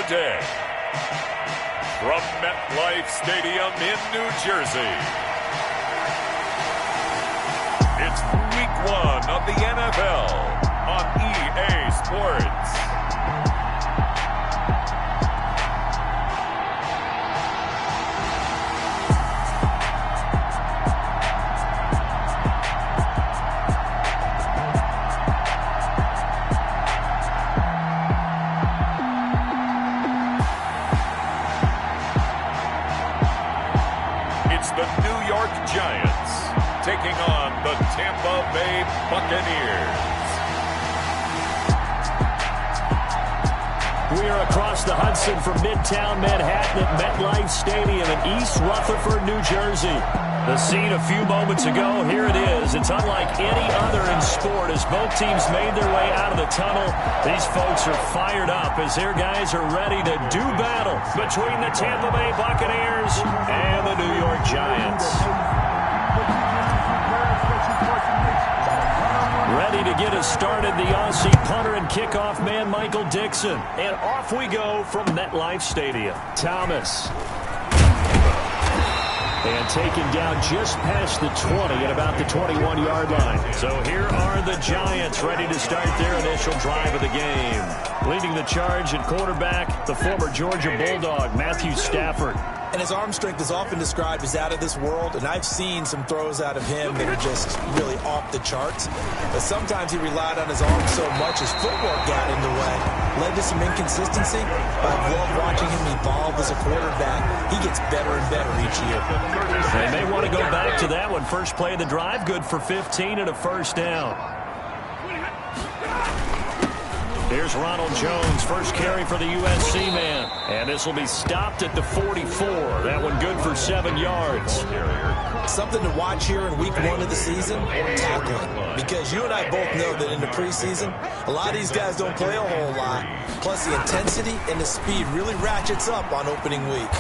today. From MetLife Stadium in New Jersey, it's Week 1 of the NFL on EA Sports. Giants taking on the Tampa Bay Buccaneers. We are across the Hudson from Midtown Manhattan at MetLife Stadium in East Rutherford, New Jersey. The scene a few moments ago, here it is. It's unlike any other in sport as both teams made their way out of the tunnel. These folks are fired up as their guys are ready to do battle between the Tampa Bay Buccaneers and the New York Giants. Ready to get us started, the Aussie punter and kickoff man, Michael Dixon. And off we go from MetLife Stadium. Thomas. And taken down just past the 20 at about the 21-yard line. So here are the Giants ready to start their initial drive of the game. Leading the charge at quarterback, the former Georgia Bulldog, Matthew Stafford. And his arm strength is often described as out of this world, and I've seen some throws out of him that are just really off the charts. But sometimes he relied on his arm so much his footwork got in the way, led to some inconsistency. But I love watching him evolve as a quarterback. He gets better and better each year. They may want to go back to that one. First play of the drive, good for 15 and a first down. Here's Ronald Jones, first carry for the USC man. And this will be stopped at the 44. That one good for 7 yards. Something to watch here in week 1 of the season, tackling. Because you and I both know that in the preseason, a lot of these guys don't play a whole lot. Plus the intensity and the speed really ratchets up on opening week.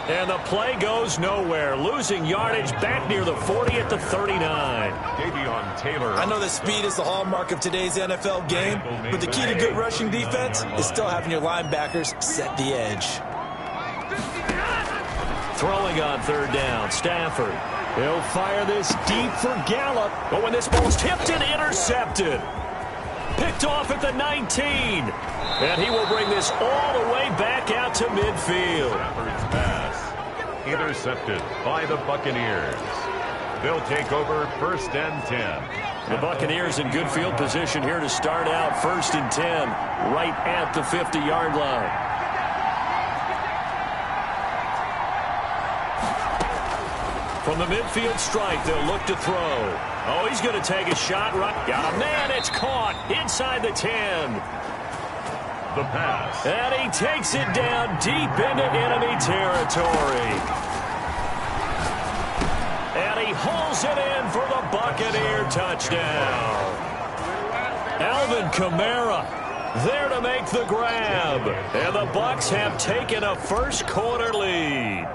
And the play goes nowhere. Losing yardage back near the 40 at the 39. I know that speed is the hallmark of today's NFL game, but the key to good rushing defense is still having your linebackers set the edge. Throwing on third down, Stafford. He'll fire this deep for Gallup. But when this ball's tipped and intercepted. Picked off at the 19. And he will bring this all the way back out to midfield. Stafford's pass intercepted by the Buccaneers. They'll take over 1st and 10. The Buccaneers in good field position here to start out 1st and 10, right at the 50-yard line. From the midfield stripe, they'll look to throw. Oh, he's going to take a shot. Right. Got a man. It's caught inside the 10. The pass. And he takes it down deep into enemy territory. And he hauls it in for the Buccaneer touchdown. Alvin Kamara there to make the grab. And the Bucs have taken a first quarter lead.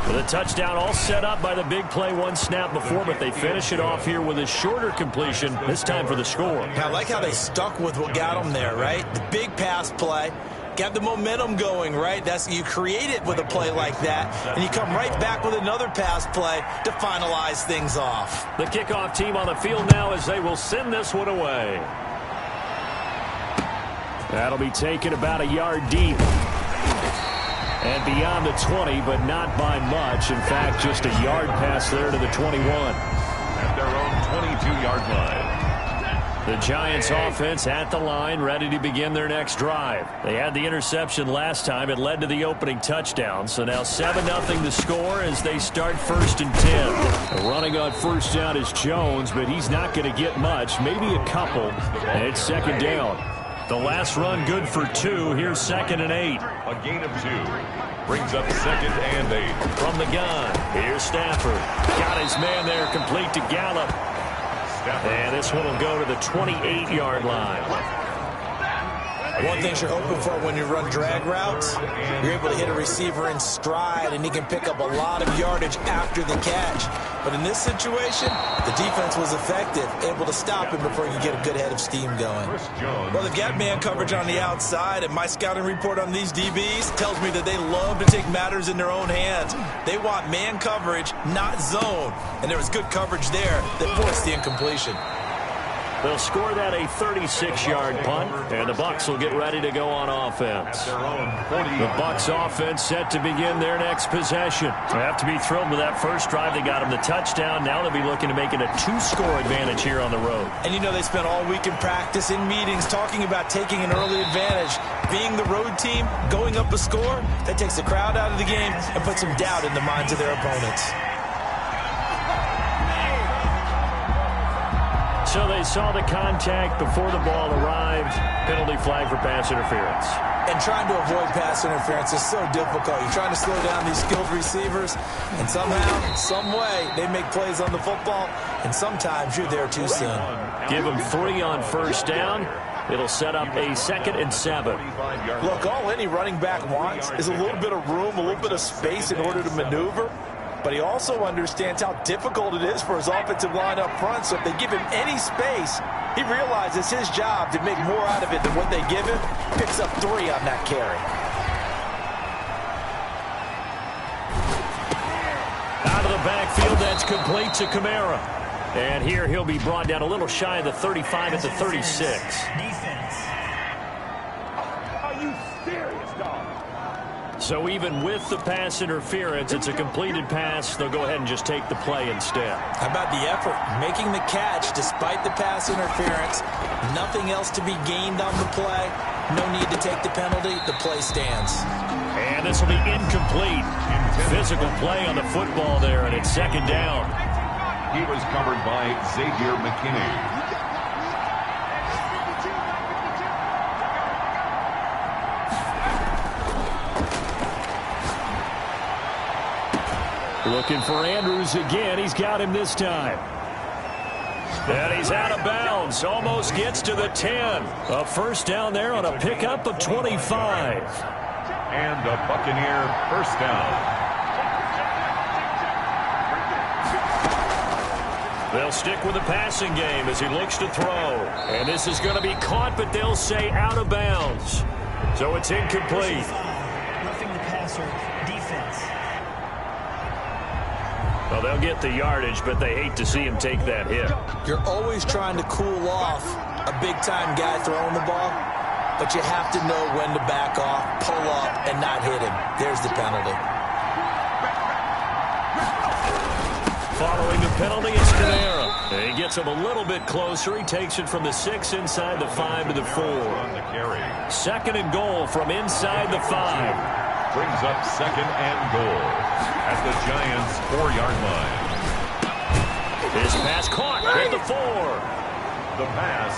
The touchdown all set up by the big play one snap before, but they finish it off here with a shorter completion, this time for the score. I like how they stuck with what got them there, right? The big pass play. Got the momentum going, right? You create it with a play like that, and you come right back with another pass play to finalize things off. The kickoff team on the field now as they will send this one away. That'll be taken about a yard deep. And beyond the 20, but not by much. In fact, just a yard pass there to the 21. At their own 22-yard line. The Giants offense at the line, ready to begin their next drive. They had the interception last time. It led to the opening touchdown. So now 7-0 the score as they start 1st and 10. Running on first down is Jones, but he's not going to get much, maybe a couple. And it's 2nd down. The last run good for 2. Here's 2nd and 8. A gain of 2. Brings up 2nd and 8. From the gun, here's Stafford. Got his man there, complete to Gallup. And this one will go to the 28-yard line. One thing you're hoping for when you run drag routes, you're able to hit a receiver in stride, and he can pick up a lot of yardage after the catch. But in this situation, the defense was effective, able to stop him before he could get a good head of steam going. Well, they've got man coverage on the outside, and my scouting report on these DBs tells me that they love to take matters in their own hands. They want man coverage, not zone. And there was good coverage there that forced the incompletion. They'll score that a 36-yard punt, and the Bucs will get ready to go on offense. The Bucs offense set to begin their next possession. They have to be thrilled with that first drive. They got them the touchdown. Now they'll be looking to make it a 2-score advantage here on the road. And you know they spent all week in practice, in meetings, talking about taking an early advantage. Being the road team, going up a score, that takes the crowd out of the game and puts some doubt in the minds of their opponents. So they saw the contact before the ball arrived. Penalty flag for pass interference. And trying to avoid pass interference is so difficult. You're trying to slow down these skilled receivers, and somehow, some way, they make plays on the football, and sometimes you're there too soon. Give them 3 on first down. It'll set up a 2nd and 7. Look, all any running back wants is a little bit of room, a little bit of space in order to maneuver. But he also understands how difficult it is for his offensive line up front. So if they give him any space, he realizes his job to make more out of it than what they give him. Picks up 3 on that carry. Out of the backfield, that's complete to Kamara. And here he'll be brought down a little shy of the 35 at the 36. Are you serious, dog? So even with the pass interference, it's a completed pass. They'll go ahead and just take the play instead. How about the effort? Making the catch despite the pass interference. Nothing else to be gained on the play. No need to take the penalty. The play stands. And this will be incomplete. Physical play on the football there, and it's 2nd down. He was covered by Xavier McKinney. Looking for Andrews again. He's got him this time. And he's out of bounds. Almost gets to the 10. A first down there on a pickup of 25. And a Buccaneer first down. They'll stick with the passing game as he looks to throw. And this is going to be caught, but they'll say out of bounds. So it's incomplete. Roughing the passer, defense. Well, they'll get the yardage, but they hate to see him take that hit. You're always trying to cool off a big-time guy throwing the ball, but you have to know when to back off, pull up, and not hit him. There's the penalty. Following the penalty, it's Kamara. He gets him a little bit closer. He takes it from the 6 inside the 5 to the 4. 2nd and goal from inside the 5. Brings up 2nd and goal at the Giants' 4-yard line. His pass caught at the 4. The pass.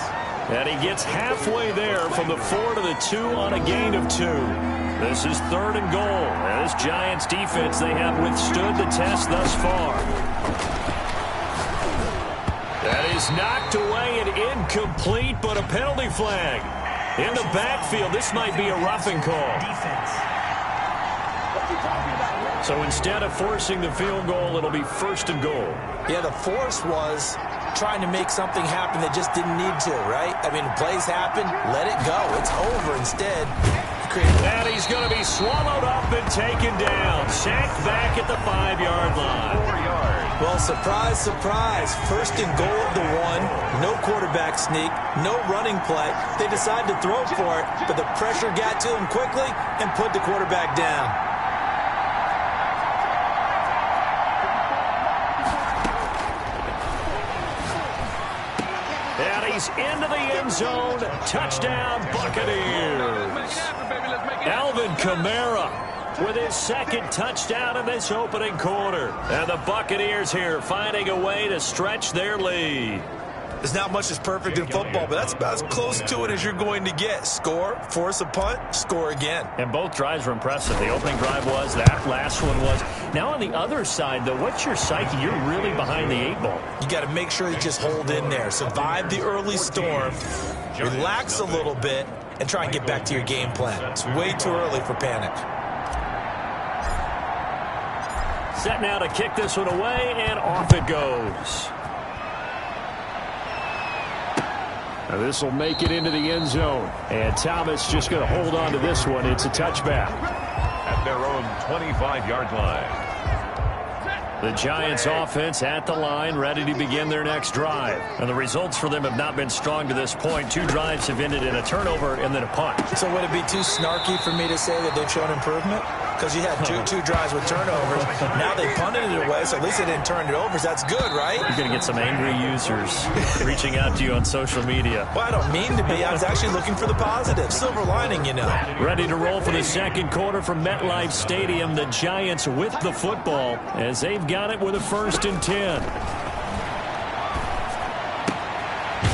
And he gets halfway there from the 4 to the 2 on a gain of 2. This is 3rd and goal. And this Giants defense, they have withstood the test thus far. That is knocked away and incomplete, but a penalty flag. In the backfield, this might be a roughing call. So instead of forcing the field goal, it'll be 1st and goal. Yeah, the force was trying to make something happen that just didn't need to, right? I mean, plays happen, let it go. It's over. Instead, and he's going to be swallowed up and taken down. Sacked back at the 5-yard line. 4 yards. Well, surprise, surprise. 1st and goal at the 1. No quarterback sneak. No running play. They decided to throw for it, but the pressure got to him quickly and put the quarterback down. He's into the end zone. Touchdown, Buccaneers. Alvin Kamara with his 2nd touchdown in this opening quarter. And the Buccaneers here finding a way to stretch their lead. There's not much that's perfect in football, but that's about as close to it as you're going to get. Score, force a punt, score again. And both drives were impressive. The opening drive was, that last one was. Now on the other side, though, what's your psyche? You're really behind the 8 ball. You got to make sure you just hold in there. Survive the early storm, relax a little bit, and try and get back to your game plan. It's way too early for panic. Set now to kick this one away, and off it goes. Now this will make it into the end zone. And Thomas just going to hold on to this one. It's a touchback. At their own 25-yard line. The Giants offense at the line, ready to begin their next drive. And the results for them have not been strong to this point. 2 drives have ended in a turnover and then a punt. So would it be too snarky for me to say that they've shown improvement? Because you had two drives with turnovers. Now they punted it away, so at least they didn't turn it over. So that's good, right? You're going to get some angry users reaching out to you on social media. Well, I don't mean to be. I was actually looking for the positive. Silver lining, you know. Ready to roll for the second quarter from MetLife Stadium. The Giants with the football as they've got it with a 1st and 10.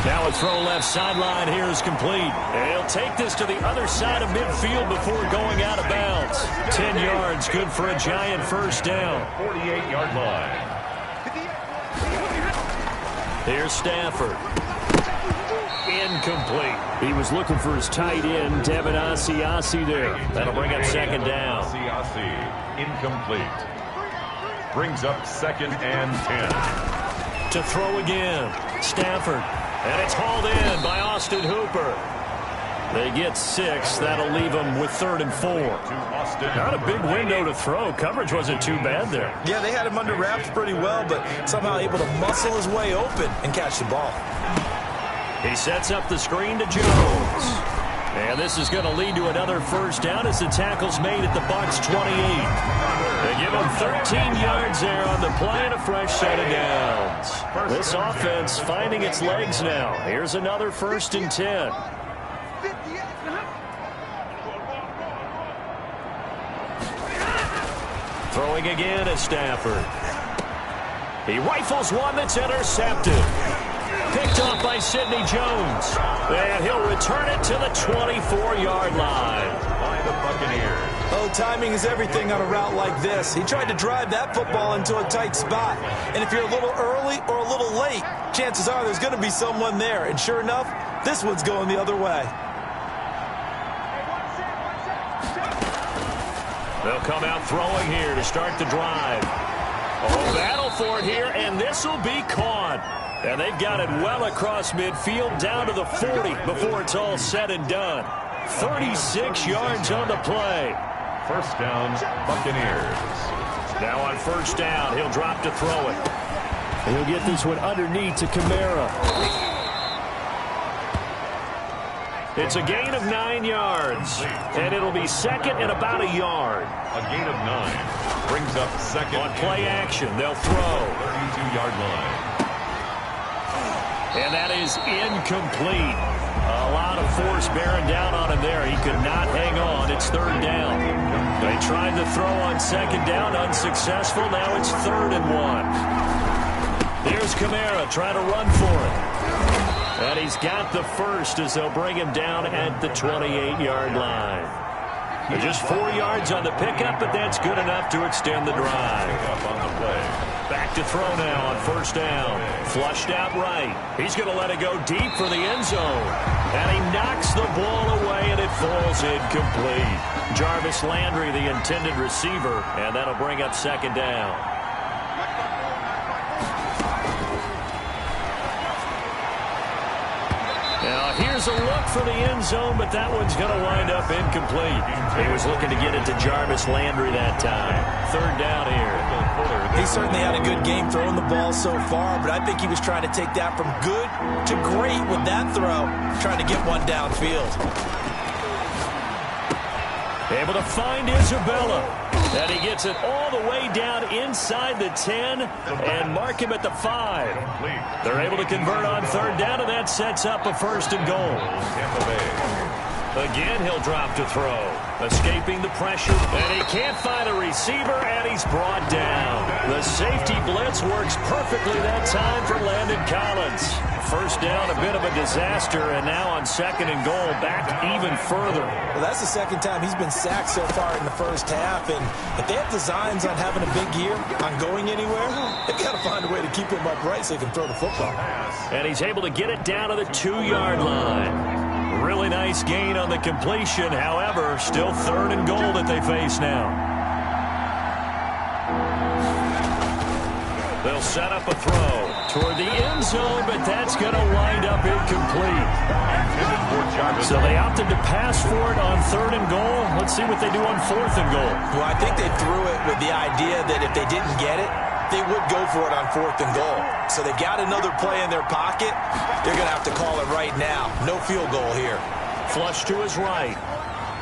Now a throw left sideline here is complete. He'll take this to the other side of midfield before going out of bounds. 10 yards, good for a Giant first down. 48-yard line. Here's Stafford. Incomplete. He was looking for his tight end, Devin Asiasi there. That'll bring up second down. Asiasi, incomplete. Brings up 2nd and 10. To throw again. Stafford. And it's hauled in by Austin Hooper. They get 6. That'll leave them with 3rd and 4. Not a big window to throw. Coverage wasn't too bad there. Yeah, they had him under wraps pretty well, but somehow able to muscle his way open and catch the ball. He sets up the screen to Jones. And this is going to lead to another first down as the tackle's made at the Bucs 28. They give him 13 yards there on the play and a fresh set of downs. This offense finding its legs now. Here's another 1st and 10. Throwing again at Stafford. He rifles one that's intercepted. Picked off by Sidney Jones. And he'll return it to the 24-yard line. By the Buccaneers. Oh, timing is everything on a route like this. He tried to drive that football into a tight spot. And if you're a little early or a little late, chances are there's going to be someone there. And sure enough, this one's going the other way. They'll come out throwing here to start the drive. Oh, battle for it here, and this will be caught. And they've got it well across midfield down to the 40 before it's all said and done. 36 yards on the play. First down, Buccaneers. Now on first down, he'll drop to throw it. And he'll get this one underneath to Kamara. It's a gain of 9 yards. And it'll be 2nd and about a yard. A gain of 9. Brings up 2nd. On play action, they'll throw. 32-yard line. And that is incomplete. A lot of force bearing down on him there. He could not hang on. It's 3rd down. They tried to throw on 2nd down, unsuccessful. Now it's 3rd and 1. Here's Kamara trying to run for it. And he's got the first as they'll bring him down at the 28-yard line. Just 4 yards on the pickup, but that's good enough to extend the drive. Up on the play. Back to throw now on first down. Flushed out right. He's going to let it go deep for the end zone. And he knocks the ball away, and it falls incomplete. Jarvis Landry, the intended receiver, and that'll bring up 2nd down. Now, here's a look for the end zone, but that one's going to wind up incomplete. He was looking to get it to Jarvis Landry that time. 3rd down here. He certainly had a good game throwing the ball so far, but I think he was trying to take that from good to great with that throw, trying to get one downfield. Able to find Isabella. And he gets it all the way down inside the 10 and mark him at the 5. They're able to convert on 3rd down, and that sets up a 1st and goal. Again, he'll drop to throw. Escaping the pressure, and he can't find a receiver, and he's brought down. The safety blitz works perfectly that time for Landon Collins. First down, a bit of a disaster, and now on 2nd and goal, back even further. Well, that's the 2nd time he's been sacked so far in the first half, and if they have designs on having a big year, on going anywhere, they've got to find a way to keep him upright so he can throw the football. And he's able to get it down to the 2-yard line. Really nice gain on the completion. However, still 3rd and goal that they face now. They'll set up a throw toward the end zone, but that's going to wind up incomplete. So they opted to pass for it on 3rd and goal. Let's see what they do on 4th and goal. Well, I think they threw it with the idea that if they didn't get it, they would go for it on 4th and goal. So they've got another play in their pocket. They're going to have to call it right now. No field goal here. Flush to his right.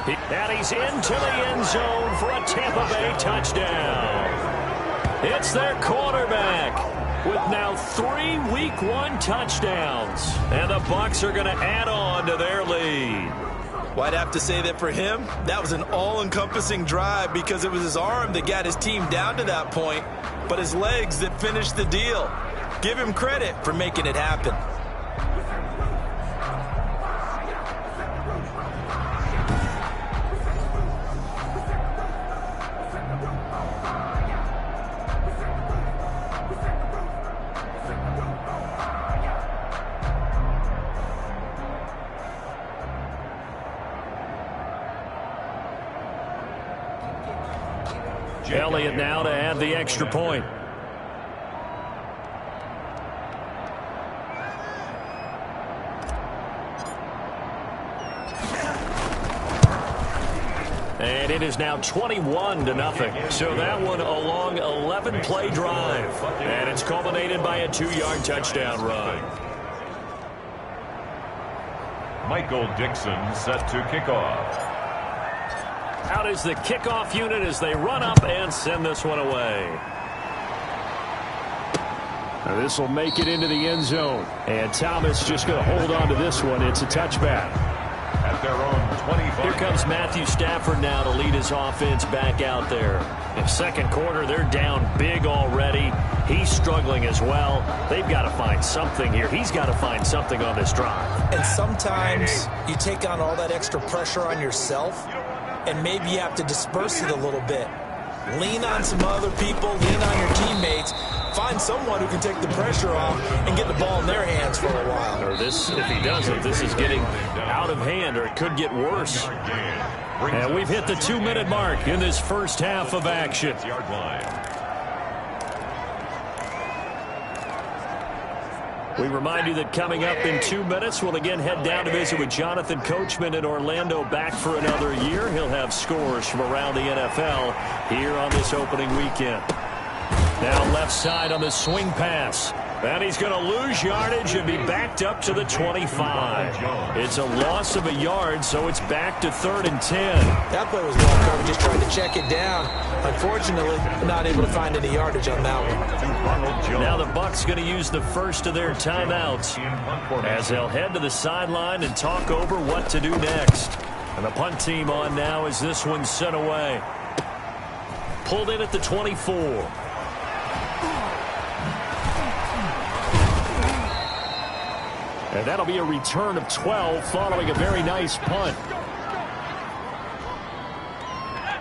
And he's into the end zone for a Tampa Bay touchdown. It's their quarterback with now 3 Week 1 touchdowns. And the Bucs are going to add on to their lead. Well, I'd have to say that for him, that was an all-encompassing drive because it was his arm that got his team down to that point, but his legs that finished the deal. Give him credit for making it happen. Elliott now to add the extra point. And it is now 21-0. So that one a long 11-play drive. And it's culminated by a 2-yard touchdown run. Michael Dixon set to kick off. Out is the kickoff unit as they run up and send this one away. This will make it into the end zone. And Thomas just going to hold on to this one. It's a touchback. At their own 25. Here comes Matthew Stafford now to lead his offense back out there. In second quarter, they're down big already. He's struggling as well. They've got to find something here. He's got to find something on this drive. And sometimes you take on all that extra pressure on yourself, and maybe you have to disperse it a little bit. Lean on some other people, lean on your teammates, find someone who can take the pressure off and get the ball in their hands for a while. Or this, if he doesn't, this is getting out of hand, or it could get worse. And we've hit the 2-minute mark in this first half of action. We remind you that coming up in 2 minutes, we'll again head down to visit with Jonathan Coachman in Orlando, back for another year. He'll have scores from around the NFL here on this opening weekend. Now left side on the swing pass. And he's going to lose yardage and be backed up to the 25. It's a loss of a yard, so it's back to 3rd and 10. That play was well covered, just trying to check it down. Unfortunately, not able to find any yardage on that one. Now the Bucs going to use the first of their timeouts as they'll head to the sideline and talk over what to do next. And the punt team on now as this one's sent away. Pulled in at the 24. And that'll be a return of 12 following a very nice punt.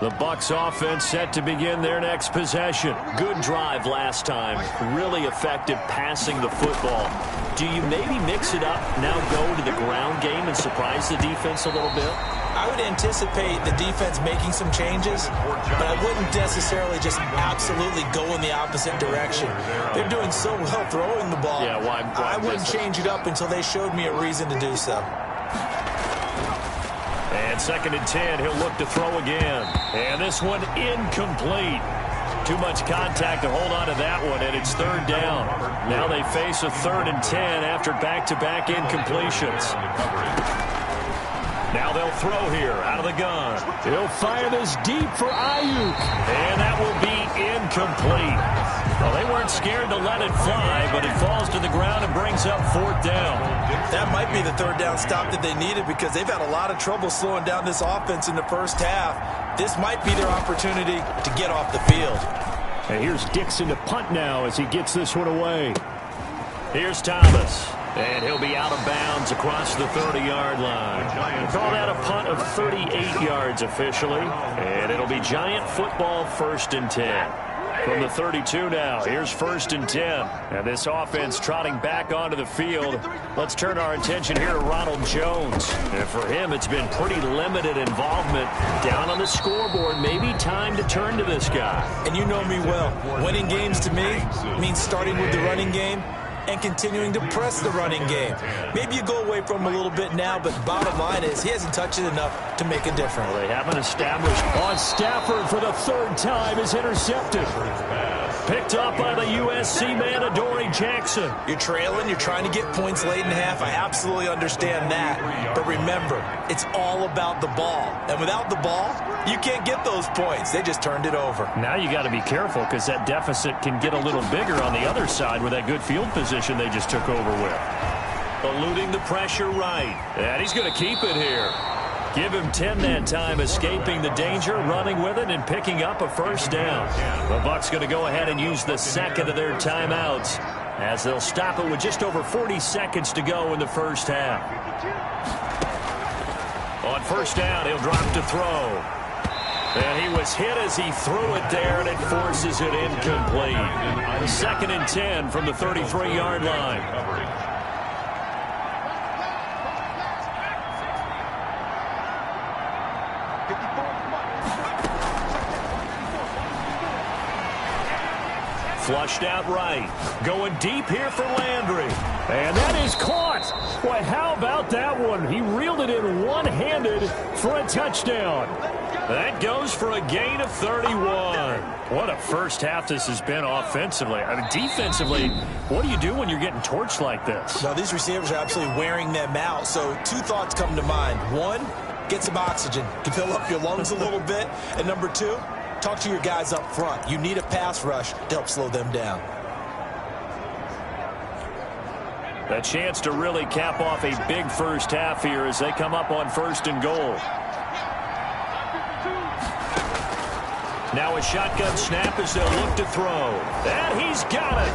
The Bucs offense set to begin their next possession. Good drive last time. Really effective passing the football. Do you maybe mix it up, now go to the ground game and surprise the defense a little bit? I would anticipate the defense making some changes, but I wouldn't necessarily just absolutely go in the opposite direction. They're doing so well throwing the ball. Yeah, why I wouldn't change it up until they showed me a reason to do so. And 2nd and 10, he'll look to throw again. And this one incomplete. Too much contact to hold on to that one, and it's 3rd down. Now they face a 3rd and 10 after back-to-back incompletions. Now they'll throw here out of the gun. He'll fire this deep for Ayuk. And that will be incomplete. Well, they weren't scared to let it fly, but it falls to the ground and brings up 4th down. That might be the 3rd down stop that they needed because they've had a lot of trouble slowing down this offense in the first half. This might be their opportunity to get off the field. And here's Dixon to punt now as he gets this one away. Here's Thomas. And he'll be out of bounds across the 30-yard line. We'll call that a punt of 38 yards officially. And it'll be Giant football 1st and 10. From the 32 now, here's 1st and 10. And this offense trotting back onto the field. Let's turn our attention here to Ronald Jones. And for him, it's been pretty limited involvement. Down on the scoreboard, maybe time to turn to this guy. And you know me well. Winning games to me means starting with the running game and continuing to press the running game. Maybe you go away from him a little bit now, but bottom line is he hasn't touched it enough to make a difference. Well, they haven't established. On Stafford for the 3rd time is intercepted. Picked up by the USC man, Adoree Jackson. You're trailing. You're trying to get points late in half. I absolutely understand that. But remember, it's all about the ball. And without the ball, you can't get those points. They just turned it over. Now you got to be careful because that deficit can get a little bigger on the other side with that good field position they just took over with. Eluding the pressure right. And he's going to keep it here. Give him 10 that time, escaping the danger, running with it, and picking up a 1st down. The Bucs going to go ahead and use the 2nd of their timeouts as they'll stop it with just over 40 seconds to go in the 1st half. On 1st down, he'll drop to throw. And he was hit as he threw it there, and it forces it incomplete. 2nd and 10 from the 33-yard line. Flushed out right. Going deep here for Landry. And that is caught. Boy, how about that one? He reeled it in one-handed for a touchdown. That goes for a gain of 31. What a first half this has been offensively. I mean, defensively, what do you do when you're getting torched like this? No, these receivers are absolutely wearing them out. So 2 thoughts come to mind. 1, get some oxygen to fill up your lungs a little bit. And number 2, talk to your guys up front. You need a pass rush to help slow them down. A chance to really cap off a big first half here as they come up on 1st and goal. Now a shotgun snap as they'll look to throw. And he's got it.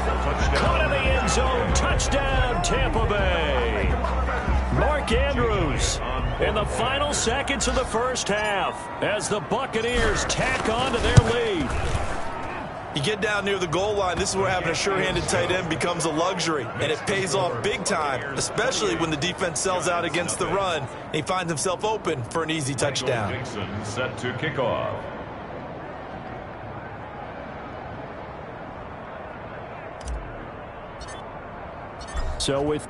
Caught in the end zone. Touchdown, Tampa Bay. Mark Andrews in the final seconds of the 1st half as the Buccaneers tack on to their lead. You get down near the goal line, this is where having a sure-handed tight end becomes a luxury, and it pays off big time, especially when the defense sells out against the run, and he finds himself open for an easy touchdown. Dixon set to kick off. So with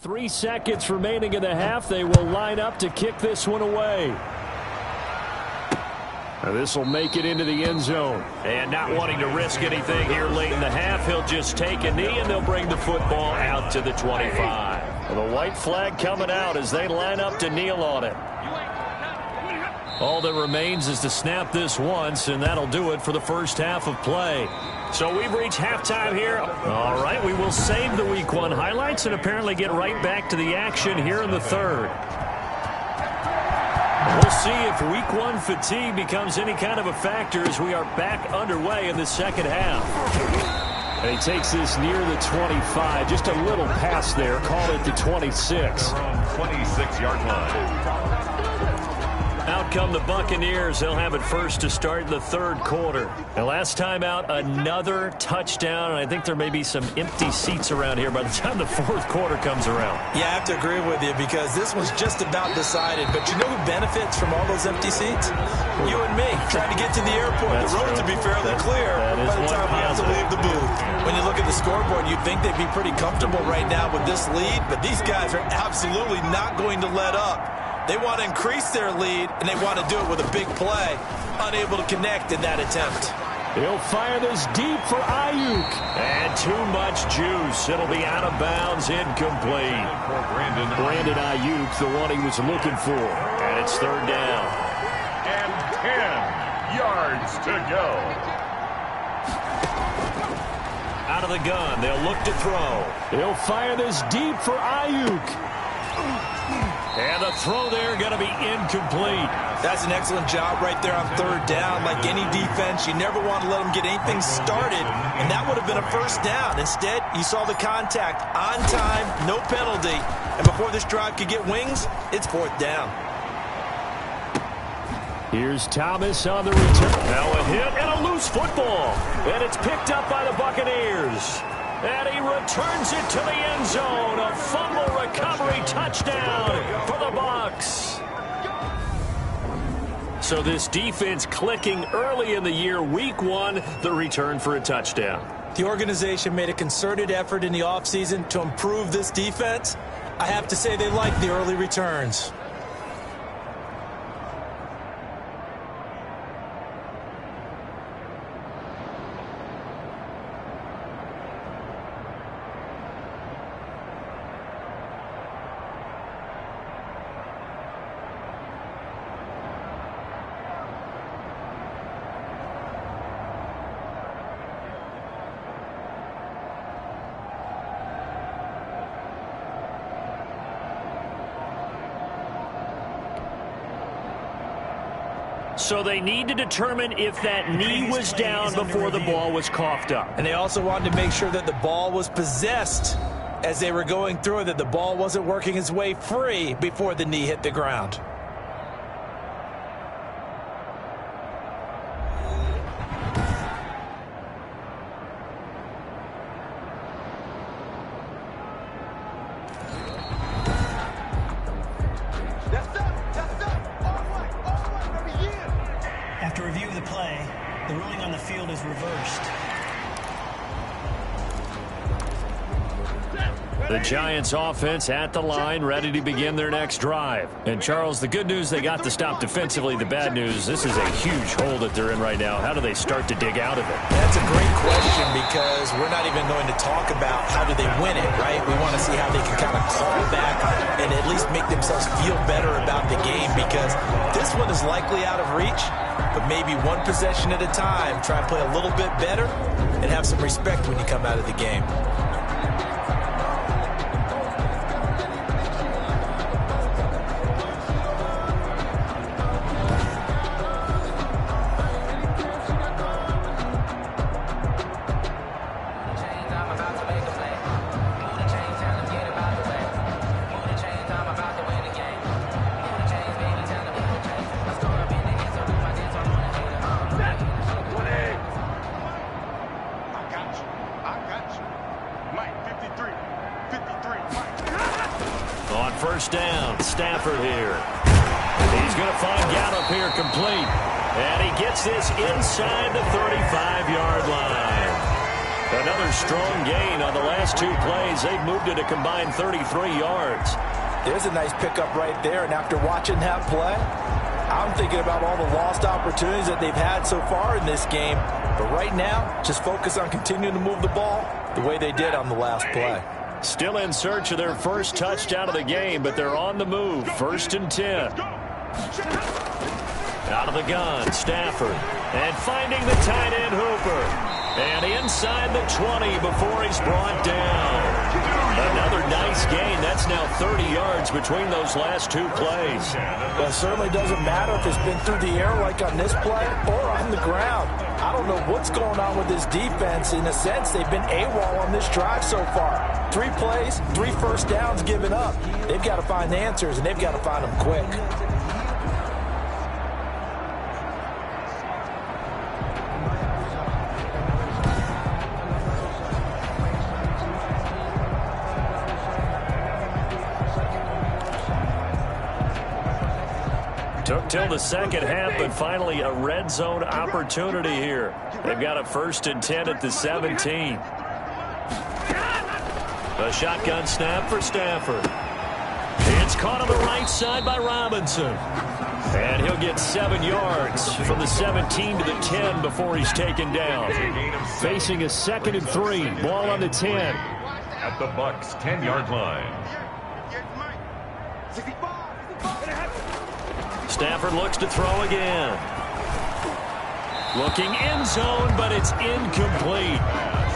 .3 seconds remaining in the half, they will line up to kick this one away. This will make it into the end zone. And not wanting to risk anything here late in the half, he'll just take a knee and they'll bring the football out to the 25. Well, the white flag coming out as they line up to kneel on it. All that remains is to snap this once, and that'll do it for the 1st half of play. So we've reached halftime here. All right, we will save the Week 1 highlights and apparently get right back to the action here in the 3rd. We'll see if Week 1 fatigue becomes any kind of a factor as we are back underway in the 2nd half. And he takes this near the 25, just a little pass there, call it the 26. Around 26-yard line. Out come the Buccaneers. They'll have it first to start the 3rd quarter. And last time out, another touchdown. And I think there may be some empty seats around here by the time the 4th quarter comes around. Yeah, I have to agree with you because this was just about decided. But you know who benefits from all those empty seats? You and me, trying to get to the airport. That's the road true. to be fairly clear by the time we have to leave the booth. When you look at the scoreboard, you'd think they'd be pretty comfortable right now with this lead. But these guys are absolutely not going to let up. They want to increase their lead, and they want to do it with a big play. Unable to connect in that attempt. He'll fire this deep for Ayuk. And too much juice. It'll be out of bounds, incomplete. Brandon Ayuk, the one he was looking for. And it's 3rd down. And 10 yards to go. Out of the gun, they'll look to throw. He'll fire this deep for Ayuk. And the throw there going to be incomplete. That's an excellent job right there on third down. Like any defense, you never want to let them get anything started, and that would have been a first down. Instead, you saw the contact on time, no penalty, and before this drive could get wings, it's fourth down. Here's Thomas on the return. Now a hit and a loose football. And it's picked up by the Buccaneers. And he returns it to the end zone. A fumble recovery touchdown for the Bucs. So this defense clicking early in the year, week one, the return for a touchdown. The organization made a concerted effort in the offseason to improve this defense. I have to say they like the early returns. So they need to determine if that knee was down before the ball was coughed up. And they also wanted to make sure that the ball was possessed as they were going through it, that the ball wasn't working its way free before the knee hit the ground. After review of the play, the ruling on the field is reversed. The Giants offense at the line, ready to begin their next drive. And Charles, the good news, they got to stop defensively. The bad news, this is a huge hole that they're in right now. How do they start to dig out of it? That's a great question, because we're not even going to talk about how do they win it, right? We want to see how they can kind of claw back and at least make themselves feel better about the game, because this one is likely out of reach, but maybe one possession at a time. Try and play a little bit better and have some respect when you come out of the game. On first down, Stafford here. He's going to find Gallup here complete. And he gets this inside the 35-yard line. Another strong gain on the last two plays. They've moved it a combined 33 yards. There's a nice pickup right there, and after watching that play, I'm thinking about all the lost opportunities that they've had so far in this game. But right now, just focus on continuing to move the ball the way they did on the last play. Still in search of their first touchdown of the game, but they're on the move. 1st and 10. Out of the gun, Stafford. And finding the tight end, Hooper. And inside the 20 before he's brought down. Another nice gain. That's now 30 yards between those last two plays. Well, it certainly doesn't matter if it's been through the air like on this play or on the ground. I don't know what's going on with this defense. In a sense, they've been AWOL on this drive so far. 3 plays, 3 first downs given up. They've got to find answers, and they've got to find them quick. Took till the second half, but finally a red zone opportunity here. They've got a 1st and 10 at the 17. A shotgun snap for Stafford. It's caught on the right side by Robinson. And he'll get 7 yards from the 17 to the 10 before he's taken down. Facing a 2nd and 3. Ball on the 10. At the Bucs' 10-yard line. Stafford looks to throw again. Looking end zone, but it's incomplete.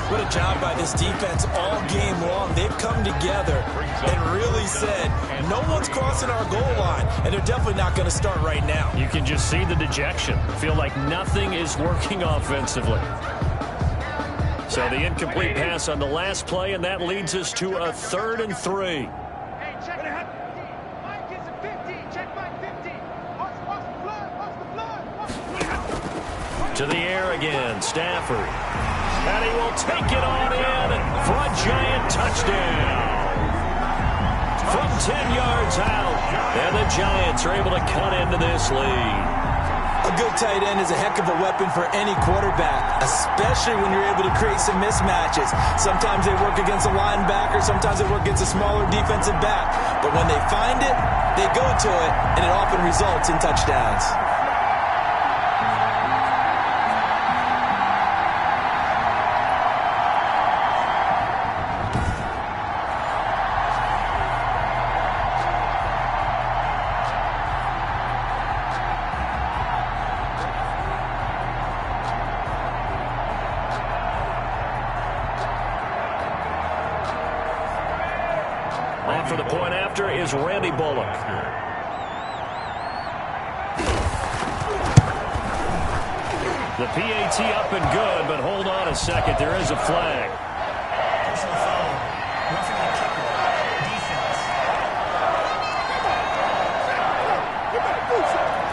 What a job by this defense all game long. They've come together and really said, no one's crossing our goal line, and they're definitely not going to start right now. You can just see the dejection. Feel like nothing is working offensively. So the incomplete pass on the last play, and that leads us to a 3rd and 3. To the air again, Stafford. And he will take it on in for a giant touchdown. From 10 yards out, and the Giants are able to cut into this lead. A good tight end is a heck of a weapon for any quarterback, especially when you're able to create some mismatches. Sometimes they work against a linebacker, sometimes they work against a smaller defensive back. But when they find it, they go to it, and it often results in touchdowns. For the point after is Randy Bullock. The PAT up and good, but hold on a second. There is a flag. Personal foul. Roughing the kicker. Defense.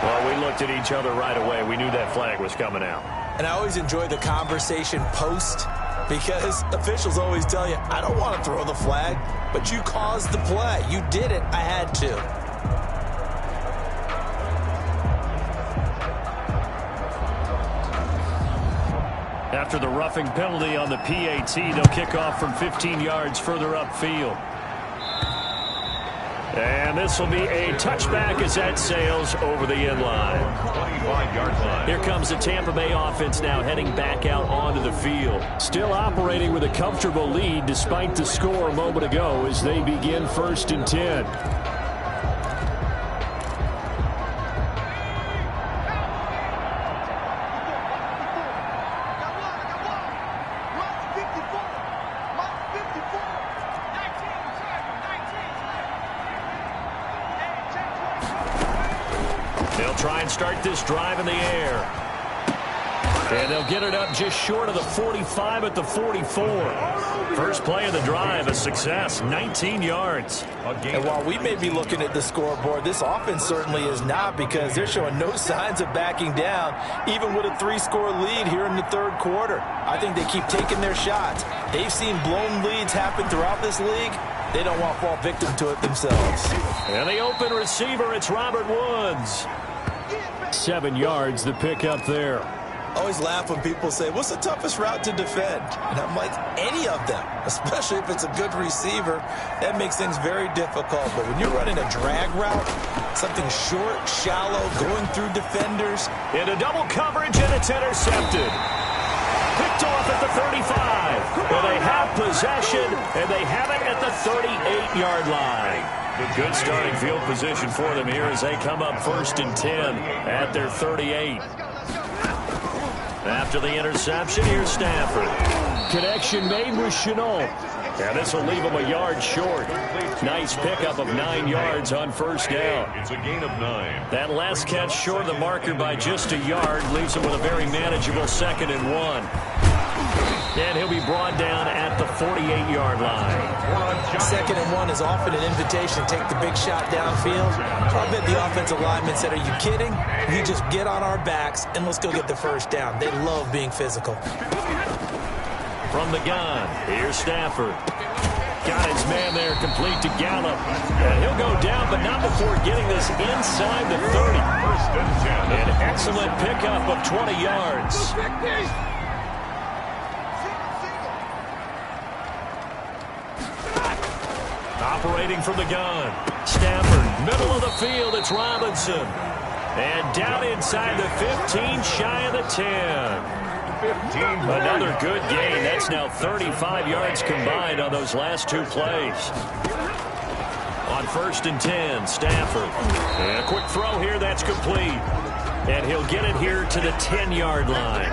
Well, we looked at each other right away. We knew that flag was coming out. And I always enjoy the conversation post, because officials always tell you, I don't want to throw the flag, but you caused the play. You did it. I had to. After the roughing penalty on the PAT, they'll kick off from 15 yards further upfield. And this will be a touchback as that sails over the end line. 25-yard line. Here comes the Tampa Bay offense now heading back out onto the field. Still operating with a comfortable lead despite the score a moment ago as they begin 1st and 10. They'll try and start this drive in the air. And they'll get it up just short of the 45 at the 44. First play of the drive, a success, 19 yards. And while we may be looking at the scoreboard, this offense certainly is not, because they're showing no signs of backing down, even with a 3-score lead here in the 3rd quarter. I think they keep taking their shots. They've seen blown leads happen throughout this league. They don't want to fall victim to it themselves. And the open receiver, it's Robert Woods. 7 yards, the pick up there. I always laugh when people say, what's the toughest route to defend? And I'm like, any of them, especially if it's a good receiver. That makes things very difficult. But when you're running a drag route, something short, shallow, going through defenders. Into double coverage, and it's intercepted. Picked off at the 35. Well, they have possession, and they have it at the 38-yard line. Good starting field position for them here as they come up 1st and 10 at their 38. After the interception, here's Stafford. Connection made with Chenault. And this will leave him a yard short. Nice pickup of 9 yards on 1st down. It's a gain of 9. That last catch short of the marker by just a yard leaves him with a very manageable 2nd and 1. And he'll be brought down at the 48-yard line. 2nd and 1 is often an invitation to take the big shot downfield. I bet the offensive lineman said, are you kidding? You just get on our backs and let's go get the 1st down. They love being physical. From the gun, here's Stafford. Got his man there complete to Gallup. And he'll go down, but not before getting this inside the 30. 1st and 10. An excellent pickup of 20 yards. Operating from the gun. Stafford, middle of the field, it's Robinson. And down inside the 15, shy of the 10. 15. Another good gain. That's now 35 yards combined on those last 2 plays. On 1st and 10, Stafford. And a quick throw here, that's complete. and he'll get it here to the 10-yard line.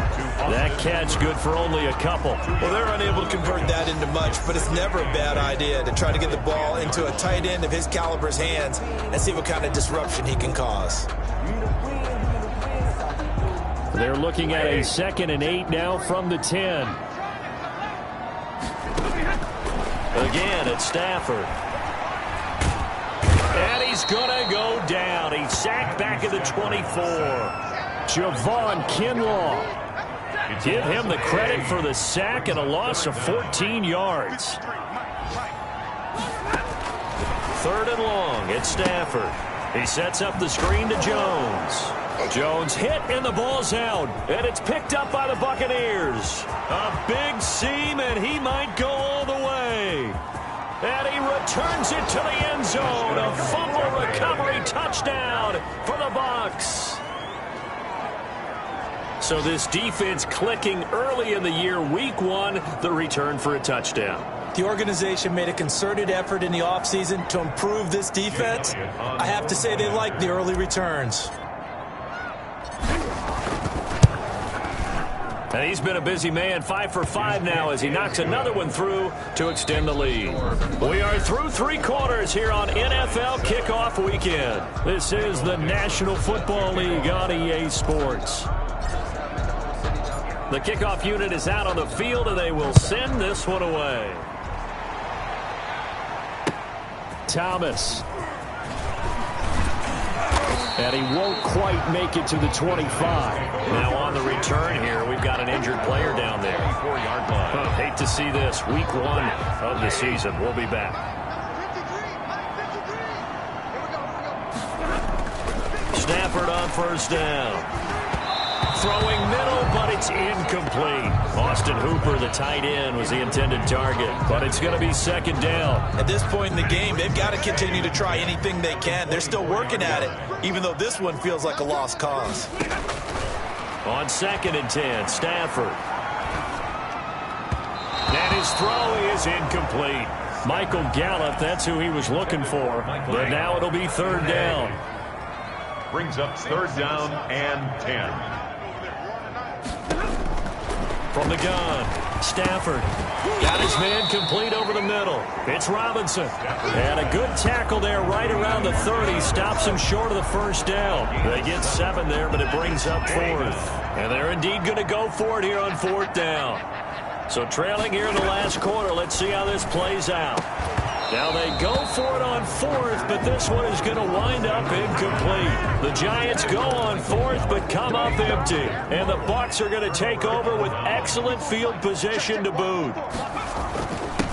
That catch good for only a couple. Well, they're unable to convert that into much, but it's never a bad idea to try to get the ball into a tight end of his caliber's hands and see what kind of disruption he can cause. They're looking at a 2nd and 8 now from the 10. Again, it's Stafford. And he's going to go down. He's sacked back at the 24. Javon Kinlaw. Give him the credit for the sack and a loss of 14 yards. 3rd and long. It's Stafford. He sets up the screen to Jones. Jones hit and the ball's out. And it's picked up by the Buccaneers. A big seam and he might go all the way. And he returns it to the end zone. A fumble recovery touchdown for the Bucs. So this defense clicking early in the year, week 1, the return for a touchdown. The organization made a concerted effort in the offseason to improve this defense. I have to say they like the early returns. And he's been a busy man, 5 for 5 now as he knocks another one through to extend the lead. We are through 3 quarters here on NFL Kickoff Weekend. This is the National Football League on EA Sports. The kickoff unit is out on the field, and they will send this one away. Thomas. And he won't quite make it to the 25. Now on the return here, we've got an injured player down there. 4-yard line. Hate to see this. Week 1 of the season. We'll be back. Stafford on 1st down. Throwing middle, but it's incomplete. Austin Hooper, the tight end, was the intended target. But it's going to be 2nd down. At this point in the game, they've got to continue to try anything they can. They're still working at it, even though this one feels like a lost cause. On 2nd and 10, Stafford. And his throw is incomplete. Michael Gallup, that's who he was looking for. But now it'll be 3rd down. Brings up 3rd down and 10. From the gun, Stafford got his man complete over the middle. It's Robinson. And a good tackle there right around the 30. Stops him short of the 1st down. They get 7 there, but it brings up 4th. And they're indeed going to go for it here on 4th down. So trailing here in the last quarter, let's see how this plays out. Now they go for it on 4th, but this one is going to wind up incomplete. The Giants go on 4th, but come up empty. And the Bucs are going to take over with excellent field position to boot.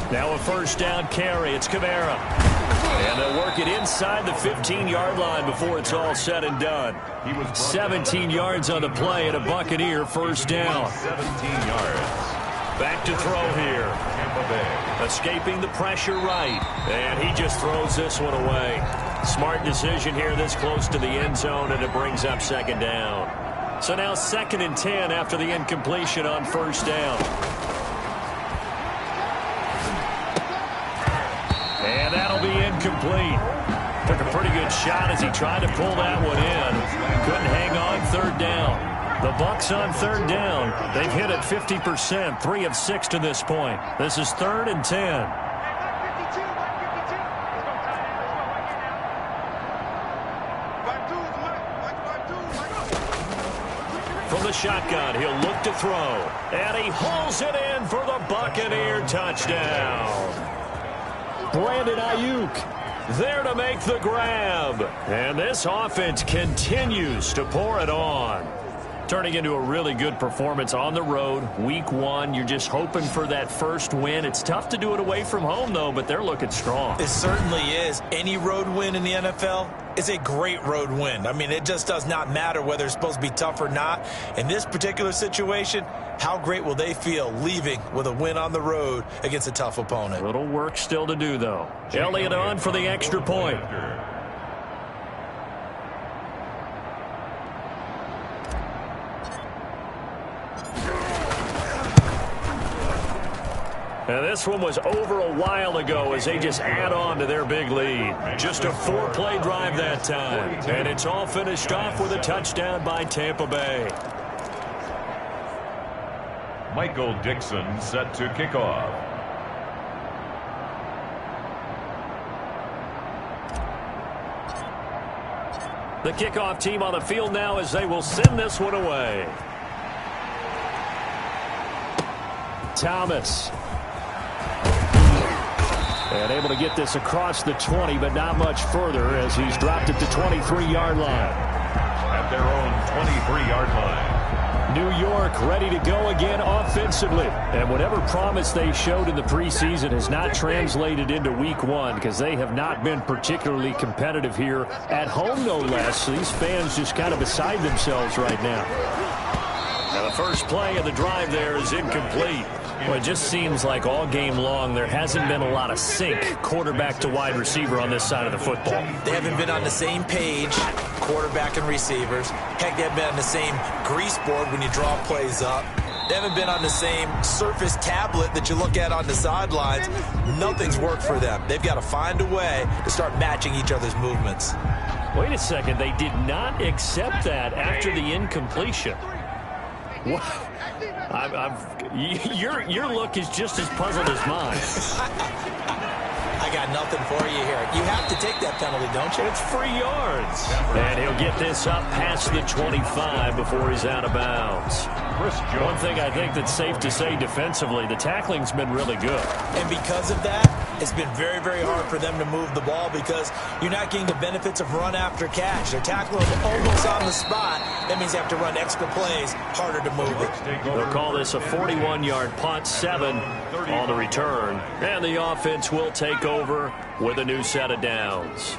Now a 1st down carry. It's Kamara. And they'll work it inside the 15-yard line before it's all said and done. 17 yards on the play and a Buccaneer 1st down. 17 yards. Back to throw here. Escaping the pressure right. And he just throws this one away. Smart decision here this close to the end zone, and it brings up 2nd down. So now 2nd and 10 after the incompletion on 1st down. And that'll be incomplete. Took a pretty good shot as he tried to pull that one in. Couldn't hang on 3rd down. The Bucs on 3rd down. They've hit it 50%, 3 of 6 to this point. This is 3rd and 10. From the shotgun, he'll look to throw. And he hauls it in for the Buccaneer touchdown. Brandon Ayuk there to make the grab. And this offense continues to pour it on. Turning into a really good performance on the road. Week 1, you're just hoping for that first win. It's tough to do it away from home, though, but they're looking strong. It certainly is. Any road win in the NFL is a great road win. I mean, it just does not matter whether it's supposed to be tough or not. In this particular situation, how great will they feel leaving with a win on the road against a tough opponent? A little work still to do, though. Elliott on for the extra point. And this one was over a while ago as they just add on to their big lead. Just a 4-play drive that time. And it's all finished off with a touchdown by Tampa Bay. Michael Dixon set to kick off. The kickoff team on the field now as they will send this one away. Thomas. And able to get this across the 20, but not much further as he's dropped at the 23-yard line. At their own 23-yard line. New York ready to go again offensively. And whatever promise they showed in the preseason has not translated into week one because they have not been particularly competitive here at home, no less. So these fans just kind of beside themselves right now. Now the first play of the drive there is incomplete. Well, it just seems like all game long there hasn't been a lot of sync quarterback to wide receiver on this side of the football. They haven't been on the same page, quarterback and receivers. Heck, they haven't been on the same grease board when you draw plays up. They haven't been on the same Surface tablet that you look at on the sidelines. Nothing's worked for them. They've got to find a way to start matching each other's movements. Wait a second. They did not accept that after the incompletion. What? Your look is just as puzzled as mine. I got nothing for you here. You have to take that penalty, don't you? It's free yards. And he'll get this up past the 25 before he's out of bounds. One thing I think that's safe to say defensively, the tackling's been really good. And because of that, it's been very, very hard for them to move the ball because you're not getting the benefits of run after catch. They're tackling almost on the spot. That means they have to run extra plays, harder to move it. They'll call this a 41-yard punt, 7 on the return. And the offense will take over with a new set of downs.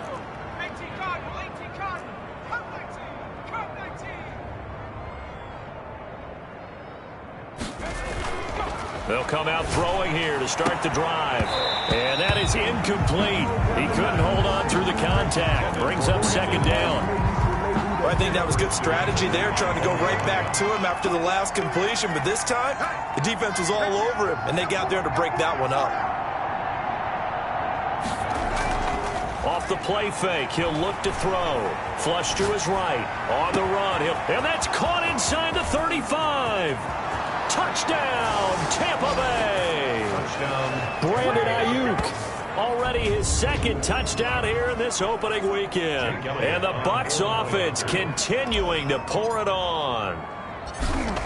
They'll come out throwing here to start the drive. And that is incomplete. He couldn't hold on through the contact. Brings up second down. Well, I think that was good strategy there, trying to go right back to him after the last completion. But this time, the defense was all over him, and they got there to break that one up. Off the play fake, he'll look to throw. Flush to his right. On the run. And that's caught inside the 35. Touchdown, Tampa Bay. Touchdown. Brandon Ayuk. Already his second touchdown here in this opening weekend. And the Bucs offense continuing to pour it on.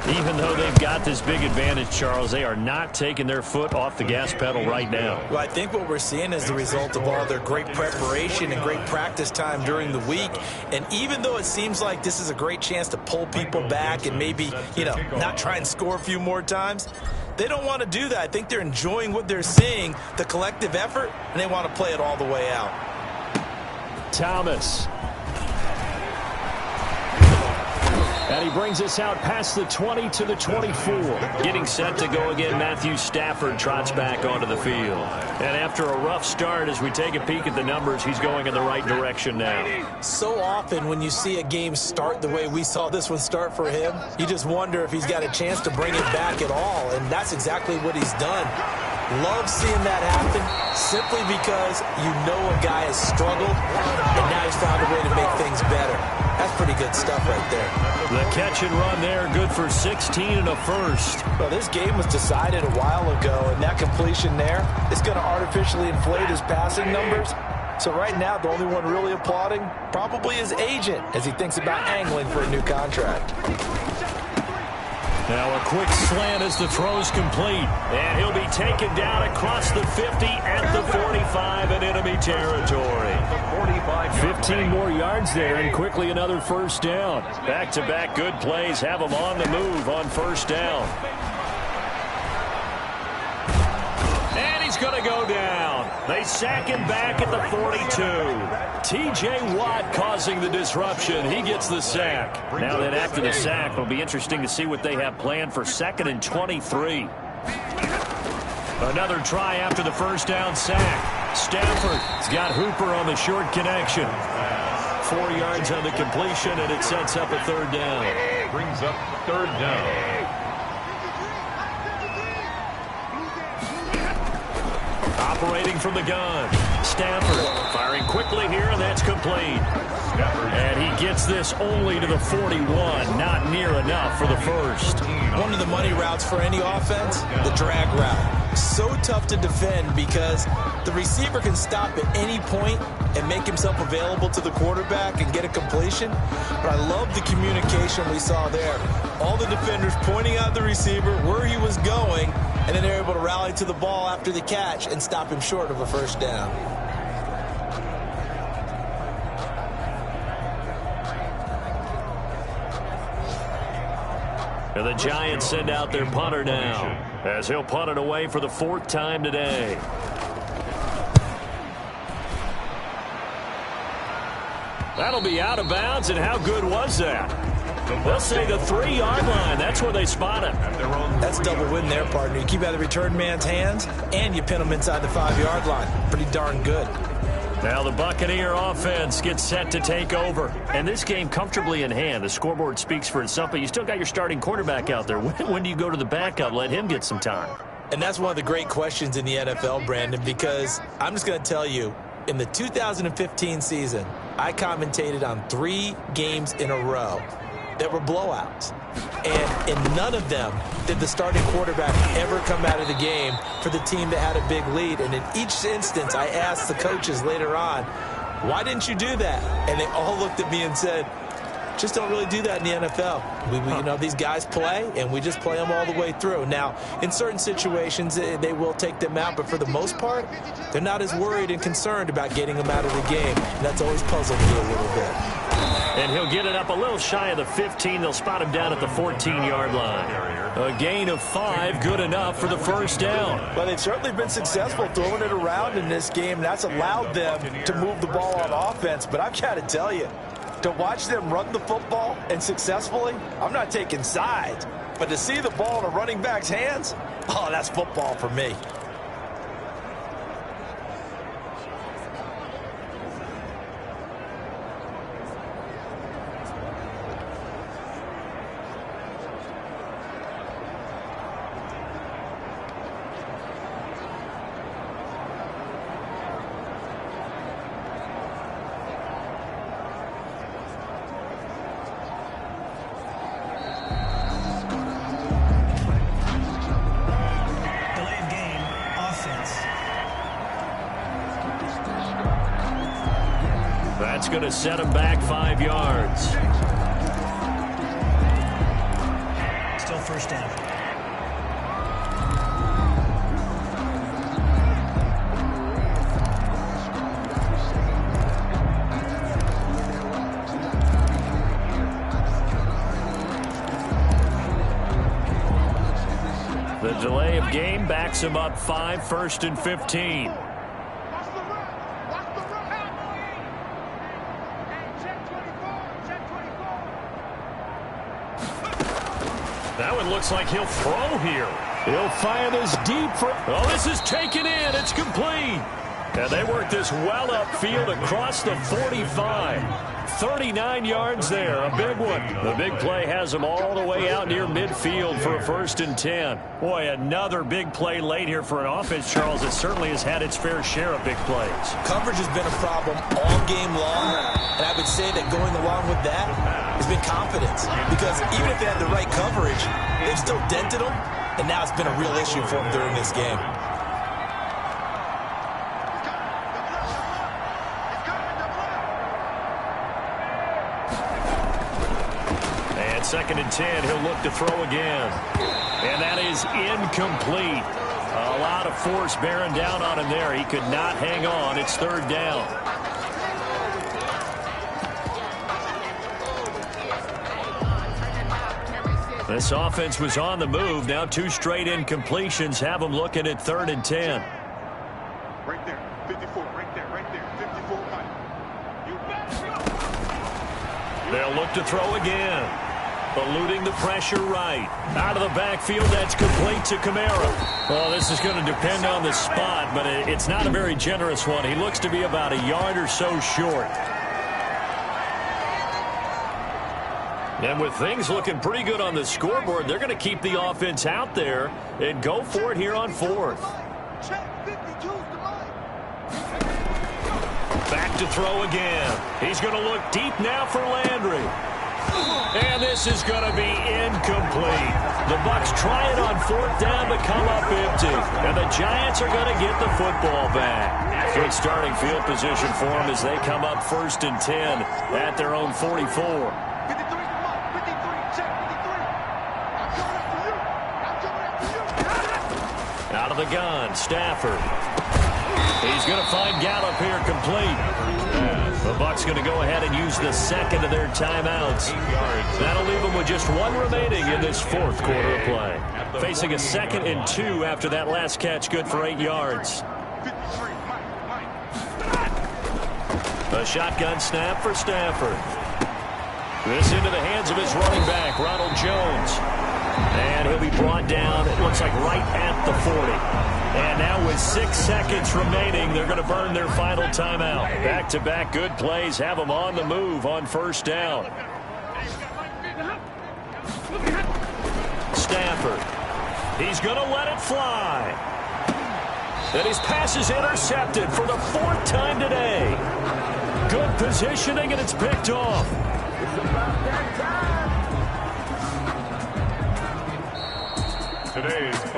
Even though they've got this big advantage, Charles, they are not taking their foot off the gas pedal right now. Well, I think what we're seeing is the result of all their great preparation and great practice time during the week. And even though it seems like this is a great chance to pull people back and maybe, not try and score a few more times, they don't want to do that. I think they're enjoying what they're seeing, the collective effort, and they want to play it all the way out. Thomas. And he brings us out past the 20 to the 24. Getting set to go again, Matthew Stafford trots back onto the field. And after a rough start, as we take a peek at the numbers, he's going in the right direction now. So often when you see a game start the way we saw this one start for him, you just wonder if he's got a chance to bring it back at all. And that's exactly what he's done. Love seeing that happen simply because a guy has struggled and now he's found a way to make things better. That's pretty good stuff right there. The catch and run there, good for 16 and a first. Well, this game was decided a while ago, and that completion there is going to artificially inflate his passing numbers. So right now, the only one really applauding probably his agent as he thinks about angling for a new contract. Now a quick slant as the throw's complete. And he'll be taken down across the 50 at the 45 in enemy territory. 15 more yards there and quickly another first down. Back-to-back good plays have him on the move on first down. And he's going to go down. They sack him back at the 42. T.J. Watt causing the disruption. He gets the sack. Now then after the sack, it'll be interesting to see what they have planned for 2nd and 23. Another try after the first down sack. Stafford's got Hooper on the short connection. 4 yards on the completion, and it sets up a third down. Brings up third down. operating from the gun. Stafford firing quickly here, and that's complete. And he gets this only to the 41, not near enough for the first. One of the money routes for any offense, the drag route. So tough to defend because the receiver can stop at any point and make himself available to the quarterback and get a completion. But I love the communication we saw there. All the defenders pointing out the receiver, where he was going, and then they're able to rally to the ball after the catch and stop him short of a first down. And the Giants send out their punter now, as he'll punt it away for the 4th time today. That'll be out of bounds, and how good was that? They'll say the 3-yard line. That's where they spot him. That's double win there, partner. You keep out of the return man's hands, and you pin him inside the 5-yard line. Pretty darn good. Now the Buccaneer offense gets set to take over. And this game comfortably in hand. The scoreboard speaks for itself, but you still got your starting quarterback out there. When do you go to the backup? Let him get some time. And that's one of the great questions in the NFL, Brandon, because I'm just going to tell you, in the 2015 season, I commentated on 3 games in a row that were blowouts. And in none of them did the starting quarterback ever come out of the game for the team that had a big lead. And in each instance, I asked the coaches later on, why didn't you do that? And they all looked at me and said, just don't really do that in the NFL. You know, these guys play, and we just play them all the way through. Now, in certain situations, they will take them out, but for the most part, they're not as worried and concerned about getting them out of the game. And that's always puzzled me a little bit. And he'll get it up a little shy of the 15. They'll spot him down at the 14-yard line. A gain of 5, good enough for the first down. Well, they've certainly been successful throwing it around in this game. That's allowed them to move the ball on offense. But I've got to tell you, to watch them run the football and successfully, I'm not taking sides. But to see the ball in a running back's hands, oh, that's football for me. That's going to set him back 5 yards. Still first down. The delay of game backs him up 5, 1st and 15. That one looks like he'll throw here. He'll fire this deep for... Oh, this is taken in. It's complete. And they work this well upfield across the 45. 39 yards there, a big one. The big play has them all the way out near midfield for a 1st and 10. Boy, another big play late here for an offense, Charles, that certainly has had its fair share of big plays. Coverage has been a problem all game long, and I would say that going along with that has been confidence. Because even if they had the right coverage, they've still dented them, and now it's been a real issue for them during this game. And 2nd and 10, he'll look to throw again. And that is incomplete. A lot of force bearing down on him there. He could not hang on. It's 3rd down. This offense was on the move. Now 2 straight incompletions have them looking at 3rd and 10. Right there, 54, right there, 54. They'll look to throw again. Eluding the pressure right. Out of the backfield, that's complete to Kamara. Well, this is going to depend on the spot, but it's not a very generous one. He looks to be about a yard or so short. And with things looking pretty good on the scoreboard, they're going to keep the offense out there and go for it here on 4th. Check 52's the line. Back to throw again. He's going to look deep now for Landry. And this is going to be incomplete. The Bucs try it on fourth down but come up empty. And the Giants are going to get the football back. Good starting field position for them as they come up 1st and 10 at their own 44. 53, check 53. I'm coming after you. Out of the gun, Stafford. He's going to find Gallup here complete. The Bucs going to go ahead and use the second of their timeouts. That'll leave them with just one remaining in this fourth quarter of play. Facing a 2nd and 2 after that last catch, good for 8 yards. A shotgun snap for Stafford. This into the hands of his running back, Ronald Jones. And he'll be brought down, it looks like right at the 40. And now with 6 seconds remaining, they're going to burn their final timeout. Back-to-back good plays have them on the move on 1st down. Stafford. He's going to let it fly. And his pass is intercepted for the 4th time today. Good positioning, and it's picked off.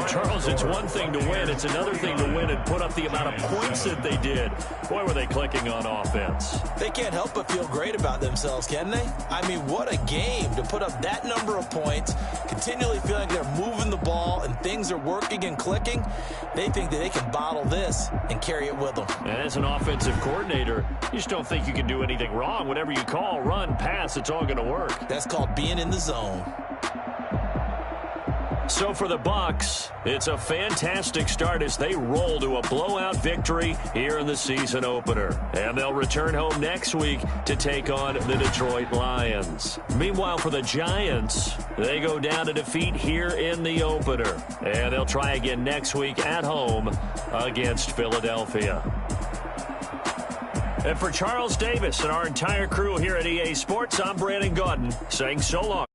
Charles, it's one thing to win. It's another thing to win and put up the amount of points that they did. Boy, were they clicking on offense. They can't help but feel great about themselves, can they? I mean, what a game to put up that number of points, continually feeling they're moving the ball and things are working and clicking. They think that they can bottle this and carry it with them. And as an offensive coordinator, you just don't think you can do anything wrong. Whatever you call, run, pass, it's all going to work. That's called being in the zone. So for the Bucs, it's a fantastic start as they roll to a blowout victory here in the season opener. And they'll return home next week to take on the Detroit Lions. Meanwhile, for the Giants, they go down to defeat here in the opener. And they'll try again next week at home against Philadelphia. And for Charles Davis and our entire crew here at EA Sports, I'm Brandon Gaudin saying so long.